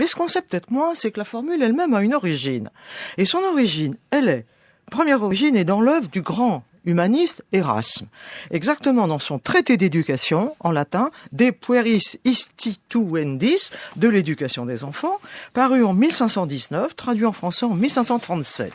Mais ce qu'on sait peut-être moins, c'est que la formule elle-même a une origine. Et son origine, première origine est dans l'œuvre du grand humaniste Erasme, exactement dans son traité d'éducation, en latin, De Pueris Instituendis, de l'éducation des enfants, paru en 1519, traduit en français en 1537.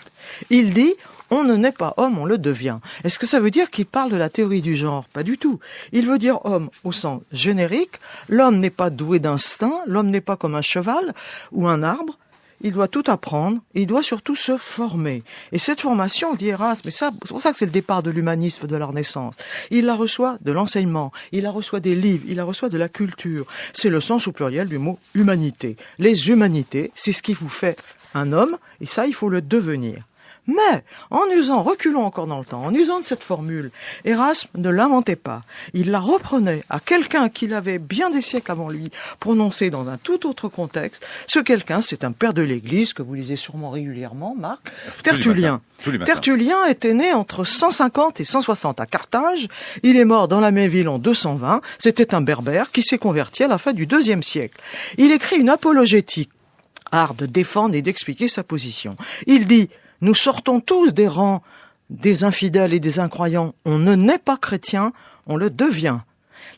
Il dit « On ne naît pas homme, on le devient ». Est-ce que ça veut dire qu'il parle de la théorie du genre? Pas du tout. Il veut dire homme au sens générique. L'homme n'est pas doué d'instinct, l'homme n'est pas comme un cheval ou un arbre. Il doit tout apprendre, et il doit surtout se former. Et cette formation, dit Erasme, c'est pour ça que c'est le départ de l'humanisme de la Renaissance, il la reçoit de l'enseignement, il la reçoit des livres, il la reçoit de la culture. C'est le sens au pluriel du mot humanité. Les humanités, c'est ce qui vous fait un homme, et ça, il faut le devenir. Mais, reculons encore dans le temps, en usant de cette formule, Erasme ne l'inventait pas. Il la reprenait à quelqu'un qu'il avait bien des siècles avant lui prononcé dans un tout autre contexte. Ce quelqu'un, c'est un père de l'Église que vous lisez sûrement régulièrement, Marc, Tertullien. Tertullien était né entre 150 et 160 à Carthage. Il est mort dans la même ville en 220. C'était un berbère qui s'est converti à la fin du IIe siècle. Il écrit une apologétique, art de défendre et d'expliquer sa position. Il dit: nous sortons tous des rangs des infidèles et des incroyants. On ne naît pas chrétien, on le devient.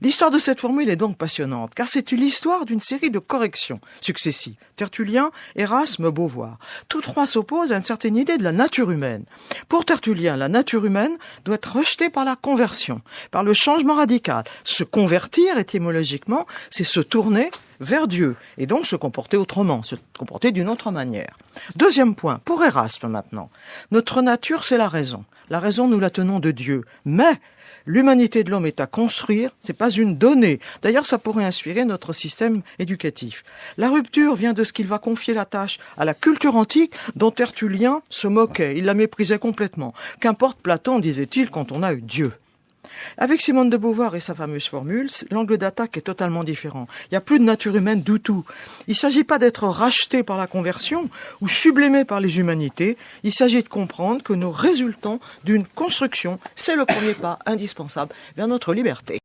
L'histoire de cette formule est donc passionnante, car c'est l'histoire d'une série de corrections successives. Tertullien, Erasme, Beauvoir. Tous trois s'opposent à une certaine idée de la nature humaine. Pour Tertullien, la nature humaine doit être rejetée par la conversion, par le changement radical. Se convertir, étymologiquement, c'est se tourner vers Dieu, et donc se comporter autrement, se comporter d'une autre manière. Deuxième point, pour Erasme maintenant. Notre nature, c'est la raison. La raison, nous la tenons de Dieu. Mais l'humanité de l'homme est à construire, c'est pas une donnée. D'ailleurs, ça pourrait inspirer notre système éducatif. La rupture vient de ce qu'il va confier la tâche à la culture antique dont Tertullien se moquait, il la méprisait complètement. Qu'importe Platon, disait-il, quand on a eu Dieu. Avec Simone de Beauvoir et sa fameuse formule, l'angle d'attaque est totalement différent. Il n'y a plus de nature humaine du tout. Il ne s'agit pas d'être racheté par la conversion ou sublimé par les humanités. Il s'agit de comprendre que nous résultons d'une construction. C'est le premier pas indispensable vers notre liberté.